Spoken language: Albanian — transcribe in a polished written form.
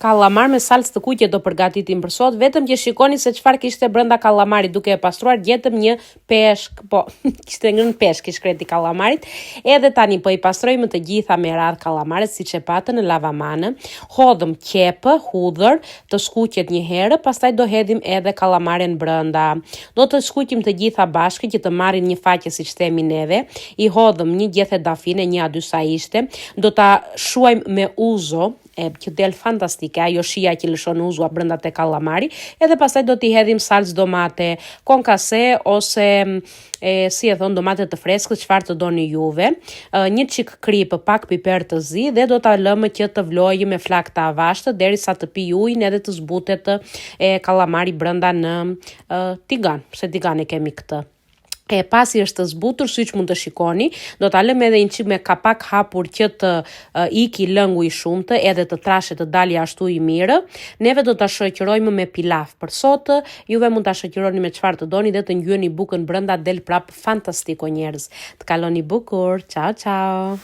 Kallamar me salcë të kuqe do përgatitim për sot, vetëm që shikoni se çfarë kishte brenda kallamarit duke e pastruar, gjetëm një peshk, po, kishte ngrënë peshk i shkreti kallamarit, edhe tani po i pastrojmë të gjitha me radhë kallamaret siç e patën në lavamanë, hodhëm qepë, hudhër, të skuqet një herë, pastaj do hedhim edhe kallamaren brenda. Do të skuqim të gjitha bashkë që të marrin një faqe siç themi neve, i hodhëm një gjethe dafine, 1-2 sa ishte, do ta shuajmë me uzo, që del fantastike, ajo shija që lëshon uzua brenda te kallamari, edhe pastaj do t'i hedhim salcë domate, konkase ose si e thon domate të freskët, çfarë të doni juve, një çik krip, pak piper të zi dhe do ta lëmë që të vlojë me flak të avashtë derisa të pi ujin edhe të zbutet kallamari brenda në tigan, se tigan e kemi këtë. Pasi është të zbutur, siç mund të shikoni, do ta lëmë edhe një çik me kapak hapur që të iki lëngu i shumtë, edhe të trashet të dalë ashtu i mirë. Neve do ta shoqërojmë me pilaf për sot, juve mund ta shoqëroni me çfarë të doni dhe të ngjyeni bukën brenda, del prap fantastiko njerëz. Të kaloni bukur. Ciao ciao.